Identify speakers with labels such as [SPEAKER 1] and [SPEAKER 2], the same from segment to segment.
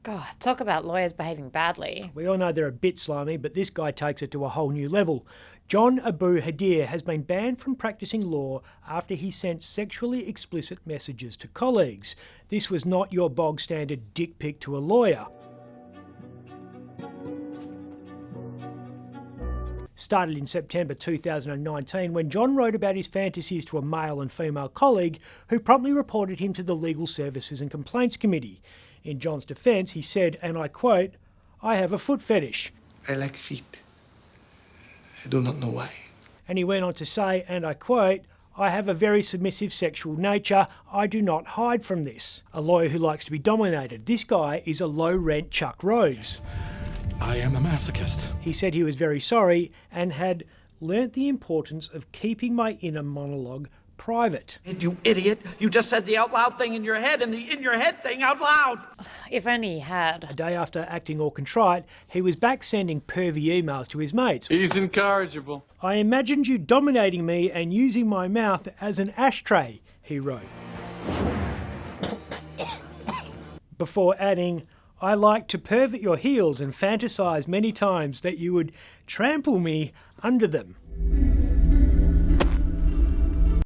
[SPEAKER 1] God, talk about lawyers behaving badly.
[SPEAKER 2] We all know they're a bit slimy, but this guy takes it to a whole new level. John Abou Haidar has been banned from practicing law after he sent sexually explicit messages to colleagues. This was not your bog standard dick pic to a lawyer. Started in September 2019 when John wrote about his fantasies to a male and female colleague who promptly reported him to the Legal Services and Complaints Committee. In John's defence, he said, and I quote, "I have a foot fetish."
[SPEAKER 3] I like feet. I do not know why.
[SPEAKER 2] And he went on to say, and I quote, "I have a very submissive sexual nature. I do not hide from this." A lawyer who likes to be dominated. This guy is a low-rent Chuck Rhodes.
[SPEAKER 4] I am a masochist.
[SPEAKER 2] He said he was very sorry and had learnt the importance of keeping my inner monologue private.
[SPEAKER 5] You idiot. You just said the out loud thing in your head and the in your head thing out loud.
[SPEAKER 1] If only he had.
[SPEAKER 2] A day after acting all contrite, he was back sending pervy emails to his mates.
[SPEAKER 4] He's incorrigible.
[SPEAKER 2] "I imagined you dominating me and using my mouth as an ashtray," he wrote. Before adding, "I like to pervert your heels and fantasise many times that you would trample me under them."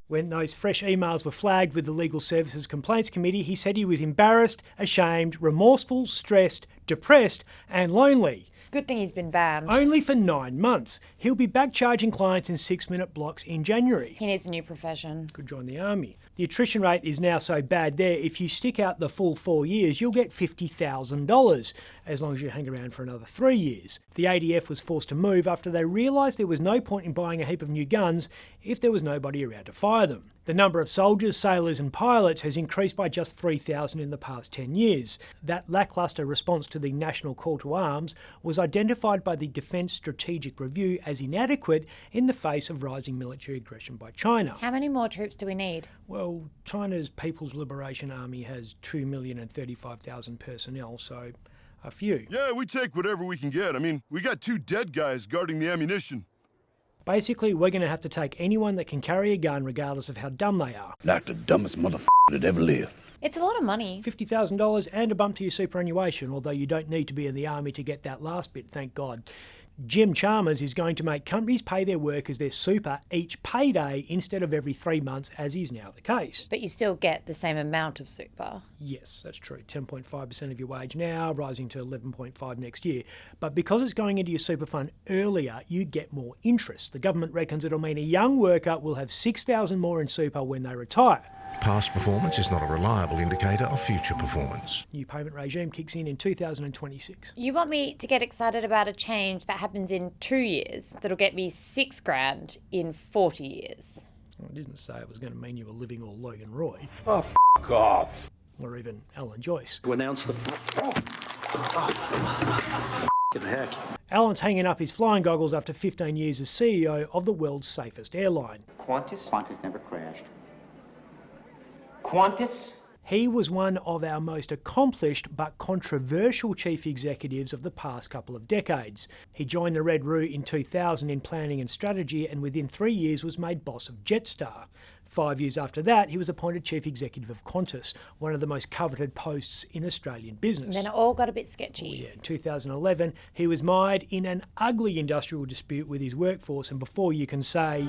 [SPEAKER 2] When those fresh emails were flagged with the Legal Services Complaints Committee, he said he was embarrassed, ashamed, remorseful, stressed, depressed and lonely.
[SPEAKER 1] Good thing he's been banned.
[SPEAKER 2] Only for 9 months. He'll be back charging clients in 6-minute blocks in January.
[SPEAKER 1] He needs a new profession.
[SPEAKER 2] Could join the army. The attrition rate is now so bad there, if you stick out the full 4 years, you'll get $50,000, as long as you hang around for another 3 years. The ADF was forced to move after they realised there was no point in buying a heap of new guns if there was nobody around to fire them. The number of soldiers, sailors and pilots has increased by just 3,000 in the past 10 years. That lacklustre response to the national call to arms was identified by the Defence Strategic Review as inadequate in the face of rising military aggression by China.
[SPEAKER 1] How many more troops do we need?
[SPEAKER 2] Well, China's People's Liberation Army has 2,035,000 personnel, so a few.
[SPEAKER 6] Yeah, we take whatever we can get. I mean, we got 2 dead guys guarding the ammunition.
[SPEAKER 2] Basically, we're going to have to take anyone that can carry a gun regardless of how dumb they are.
[SPEAKER 7] Like the dumbest motherfucker that ever lived.
[SPEAKER 1] It's a lot of money.
[SPEAKER 2] $50,000 and a bump to your superannuation, although you don't need to be in the army to get that last bit, thank God. Jim Chalmers is going to make companies pay their workers their super each payday instead of every 3 months, as is now the case.
[SPEAKER 1] But you still get the same amount of super.
[SPEAKER 2] Yes, that's true. 10.5% of your wage now, rising to 11.5% next year. But because it's going into your super fund earlier, you get more interest. The government reckons it'll mean a young worker will have $6,000 more in super when they retire.
[SPEAKER 8] Past performance is not a reliable indicator of future performance.
[SPEAKER 2] New payment regime kicks in 2026.
[SPEAKER 1] You want me to get excited about a change that happens in 2 years that'll get me $6,000 in 40 years?
[SPEAKER 2] Well, I didn't say it was going to mean you were living all Logan Roy.
[SPEAKER 7] Oh, f*** off.
[SPEAKER 2] Or even Alan Joyce.
[SPEAKER 3] To announce the... Get the heck.
[SPEAKER 2] Alan's hanging up his flying goggles after 15 years as CEO of the world's safest airline.
[SPEAKER 9] Qantas? Qantas never crashed. Qantas?
[SPEAKER 2] He was one of our most accomplished but controversial chief executives of the past couple of decades. He joined the Red Roo in 2000 in planning and strategy and within 3 years was made boss of Jetstar. 5 years after that, he was appointed chief executive of Qantas, one of the most coveted posts in Australian business.
[SPEAKER 1] And then it all got a bit sketchy.
[SPEAKER 2] Oh, yeah. In 2011, he was mired in an ugly industrial dispute with his workforce, and before you can say...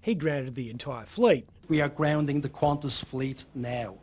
[SPEAKER 2] he grounded the entire fleet.
[SPEAKER 10] We are grounding the Qantas fleet now.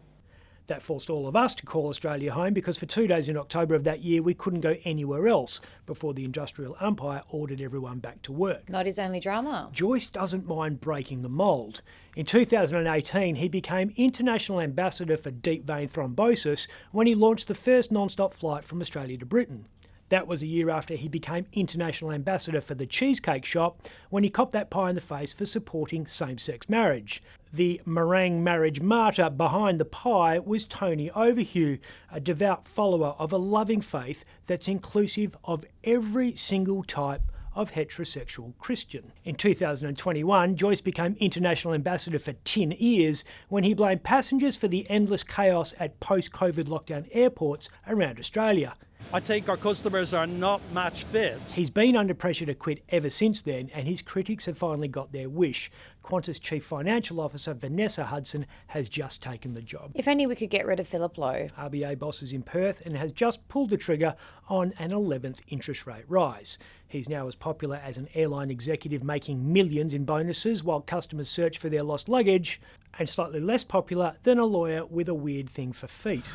[SPEAKER 2] That forced all of us to call Australia home because for 2 days in October of that year we couldn't go anywhere else before the industrial umpire ordered everyone back to work.
[SPEAKER 1] Not his only drama.
[SPEAKER 2] Joyce doesn't mind breaking the mould. In 2018 he became International Ambassador for Deep Vein Thrombosis when he launched the first non-stop flight from Australia to Britain. That was a year after he became International Ambassador for the Cheesecake Shop when he copped that pie in the face for supporting same-sex marriage. The meringue marriage martyr behind the pie was Tony Overhew, a devout follower of a loving faith that's inclusive of every single type of heterosexual Christian. In 2021, Joyce became International Ambassador for Tin Ears when he blamed passengers for the endless chaos at post-COVID lockdown airports around Australia.
[SPEAKER 10] I think our customers are not match fit.
[SPEAKER 2] He's been under pressure to quit ever since then, and his critics have finally got their wish. Qantas Chief Financial Officer Vanessa Hudson has just taken the job.
[SPEAKER 1] If only we could get rid of Philip Lowe.
[SPEAKER 2] RBA boss is in Perth and has just pulled the trigger on an 11th interest rate rise. He's now as popular as an airline executive making millions in bonuses while customers search for their lost luggage, and slightly less popular than a lawyer with a weird thing for feet.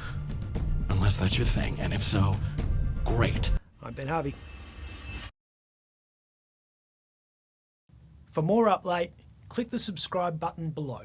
[SPEAKER 4] Unless that's your thing, and if so, great.
[SPEAKER 2] I'm Ben Harvey. For more update, click the subscribe button below.